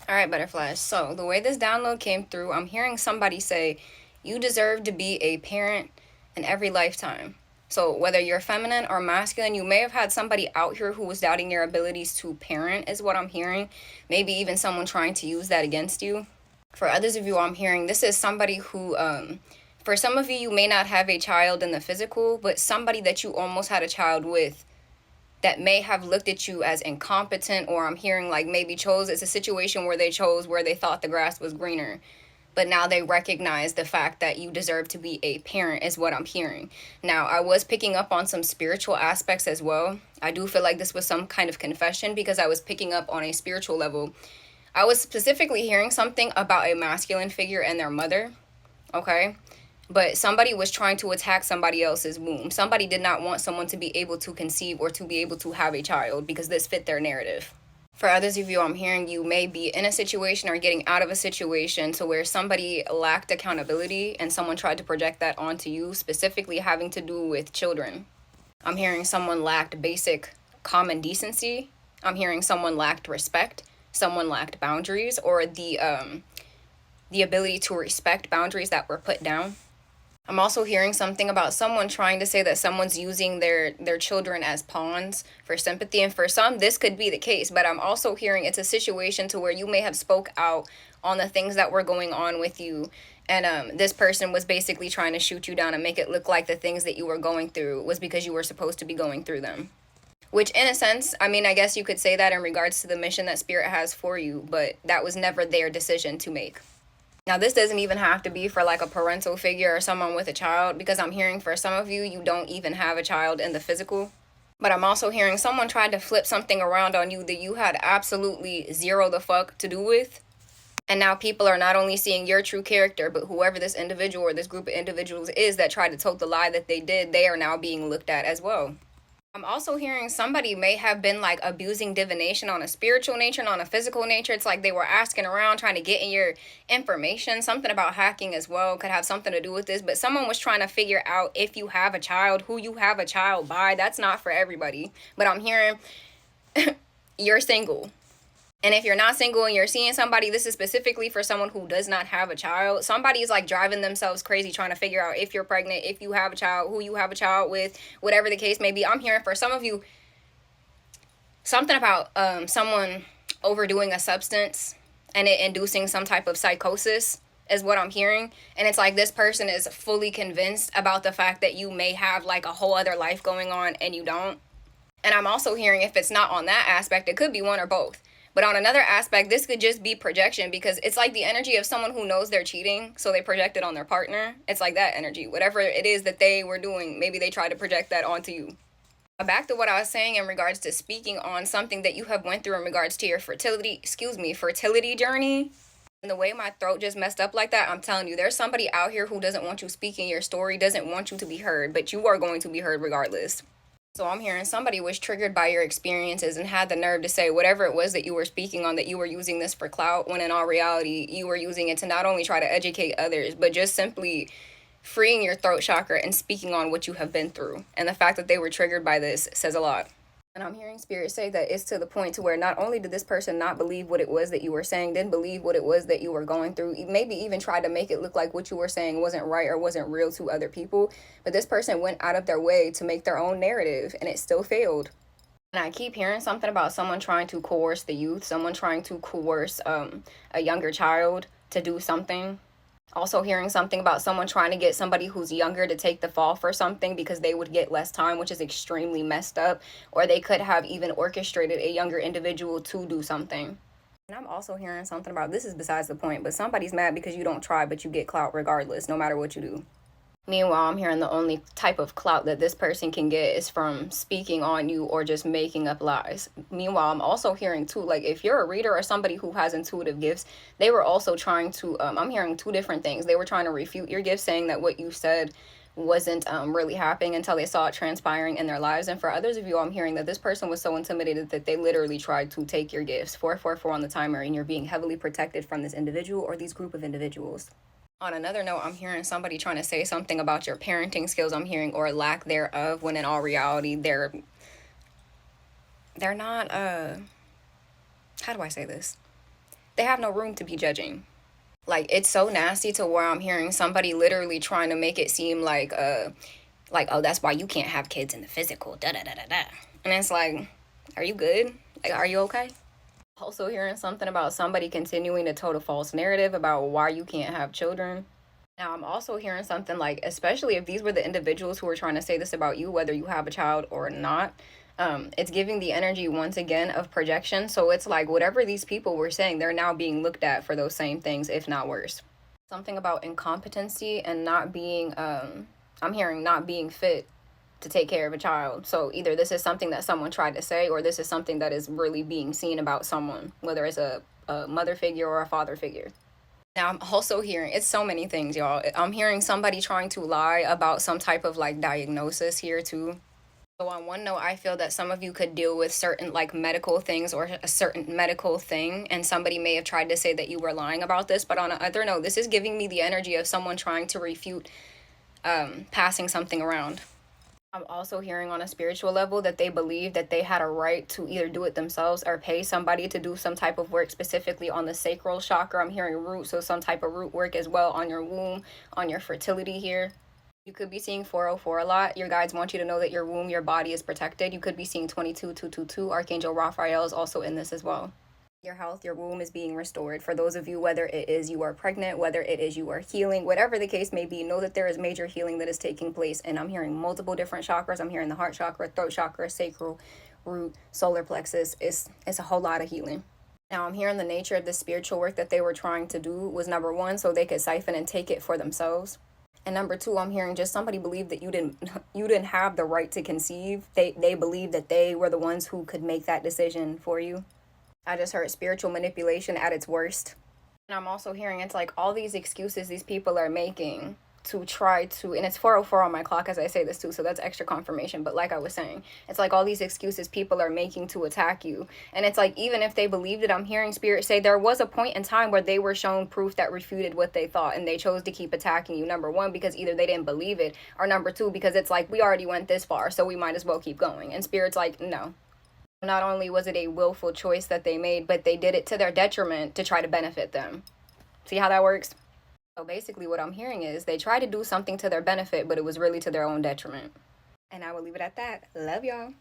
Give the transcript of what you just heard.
All right, butterflies. So the way this download came through, I'm hearing somebody say, you deserve to be a parent in every lifetime. So whether you're feminine or masculine, you may have had somebody out here who was doubting your abilities to parent, is what I'm hearing. Maybe even someone trying to use that against you. For others of you, I'm hearing this is somebody who, for some of you, you may not have a child in the physical, but somebody that you almost had a child with that may have looked at you as incompetent, or I'm hearing like maybe chose, it's a situation where they chose where they thought the grass was greener, but now they recognize the fact that you deserve to be a parent, is what I'm hearing. Now, I was picking up on some spiritual aspects as well. I do feel like this was some kind of confession because I was picking up on a spiritual level. I was specifically hearing something about a masculine figure and their mother, okay? But somebody was trying to attack somebody else's womb. Somebody did not want someone to be able to conceive or to be able to have a child because this fit their narrative. For others of you, I'm hearing you may be in a situation or getting out of a situation to where somebody lacked accountability and someone tried to project that onto you, specifically having to do with children. I'm hearing someone lacked basic common decency. I'm hearing someone lacked respect. Someone lacked boundaries, or the ability to respect boundaries that were put down. I'm also hearing something about someone trying to say that someone's using their children as pawns for sympathy. And for some, this could be the case. But I'm also hearing it's a situation to where you may have spoke out on the things that were going on with you. And this person was basically trying to shoot you down and make it look like the things that you were going through was because you were supposed to be going through them. Which, in a sense, I mean, I guess you could say that in regards to the mission that Spirit has for you. But that was never their decision to make. Now, this doesn't even have to be for like a parental figure or someone with a child, because I'm hearing for some of you, you don't even have a child in the physical. But I'm also hearing someone tried to flip something around on you that you had absolutely zero the fuck to do with. And now people are not only seeing your true character, but whoever this individual or this group of individuals is that tried to tote the lie that they did, they are now being looked at as well. I'm also hearing somebody may have been like abusing divination on a spiritual nature and on a physical nature. It's like they were asking around, trying to get in your information. Something about hacking as well could have something to do with this. But someone was trying to figure out if you have a child, who you have a child by. That's not for everybody. But I'm hearing you're single. And if you're not single and you're seeing somebody, this is specifically for someone who does not have a child. Somebody is like driving themselves crazy trying to figure out if you're pregnant, if you have a child, who you have a child with, whatever the case may be. I'm hearing for some of you something about someone overdoing a substance and it inducing some type of psychosis is what I'm hearing. And it's like this person is fully convinced about the fact that you may have like a whole other life going on and you don't. And I'm also hearing if it's not on that aspect, it could be one or both. But on another aspect, this could just be projection, because it's like the energy of someone who knows they're cheating, so they project it on their partner. It's like that energy. Whatever it is that they were doing, maybe they tried to project that onto you. Back to what I was saying in regards to speaking on something that you have went through in regards to your fertility journey. And the way my throat just messed up like that, I'm telling you, there's somebody out here who doesn't want you speaking your story, doesn't want you to be heard, but you are going to be heard regardless. So I'm hearing somebody was triggered by your experiences and had the nerve to say whatever it was that you were speaking on, that you were using this for clout, when in all reality, you were using it to not only try to educate others, but just simply freeing your throat chakra and speaking on what you have been through. And the fact that they were triggered by this says a lot. And I'm hearing Spirit say that it's to the point to where not only did this person not believe what it was that you were saying, didn't believe what it was that you were going through, maybe even tried to make it look like what you were saying wasn't right or wasn't real to other people, but this person went out of their way to make their own narrative, and it still failed. And I keep hearing something about someone trying to coerce the youth, someone trying to coerce a younger child to do something. Also hearing something about someone trying to get somebody who's younger to take the fall for something because they would get less time, which is extremely messed up. Or they could have even orchestrated a younger individual to do something. And I'm also hearing something about, this is besides the point, but somebody's mad because you don't try, but you get clout regardless, no matter what you do. Meanwhile, I'm hearing the only type of clout that this person can get is from speaking on you or just making up lies. Meanwhile, I'm also hearing too, like if you're a reader or somebody who has intuitive gifts, they were also trying to, I'm hearing two different things. They were trying to refute your gifts, saying that what you said wasn't really happening until they saw it transpiring in their lives. And for others of you, I'm hearing that this person was so intimidated that they literally tried to take your gifts. 444 on the timer, and you're being heavily protected from this individual or these group of individuals. On another note, I'm hearing somebody trying to say something about your parenting skills, I'm hearing, or lack thereof, when in all reality, they're not, how do I say this? they have no room to be judging. Like, it's so nasty to where I'm hearing somebody literally trying to make it seem like, oh, that's why you can't have kids in the physical, da da da da da. And it's like, are you good? Like, are you okay? Also hearing something about somebody continuing to tote a false narrative about why you can't have children. Now, I'm also hearing something like, especially if these were the individuals who were trying to say this about you, whether you have a child or not, it's giving the energy once again of projection. So it's like whatever these people were saying, they're now being looked at for those same things, if not worse. Something about incompetency and not being, I'm hearing not being fit to take care of a child. So either this is something that someone tried to say, or this is something that is really being seen about someone, whether it's a mother figure or a father figure. Now, I'm also hearing, it's so many things, y'all. I'm hearing somebody trying to lie about some type of like diagnosis here too. So on one note, I feel that some of you could deal with certain like medical things or a certain medical thing, and somebody may have tried to say that you were lying about this. But on another note, this is giving me the energy of someone trying to refute passing something around. I'm also hearing on a spiritual level that they believe that they had a right to either do it themselves or pay somebody to do some type of work specifically on the sacral chakra. I'm hearing root, so some type of root work as well on your womb, on your fertility here. You could be seeing 404 a lot. Your guides want you to know that your womb, your body is protected. You could be seeing 22222. Archangel Raphael is also in this as well. Your health, your womb is being restored. For those of you, whether it is you are pregnant, whether it is you are healing, whatever the case may be, know that there is major healing that is taking place. And I'm hearing multiple different chakras. I'm hearing the heart chakra, throat chakra, sacral, root, solar plexus. It's a whole lot of healing. Now, I'm hearing the nature of the spiritual work that they were trying to do was number one, so they could siphon and take it for themselves. And number two, I'm hearing just somebody believed that you didn't have the right to conceive. They believed that they were the ones who could make that decision for you. I just heard spiritual manipulation at its worst. And I'm also hearing it's like all these excuses these people are making to try to, and it's 404 on my clock as I say this too, so that's extra confirmation. But like I was saying, it's like all these excuses people are making to attack you. And it's like, even if they believed it, I'm hearing spirit say there was a point in time where they were shown proof that refuted what they thought, and they chose to keep attacking you. Number one, because either they didn't believe it, or number two, because it's like, we already went this far, so we might as well keep going. And spirit's like, no. Not only was it a willful choice that they made, but they did it to their detriment to try to benefit them. See how that works? So basically what I'm hearing is they tried to do something to their benefit, but it was really to their own detriment. And I will leave it at that. Love y'all.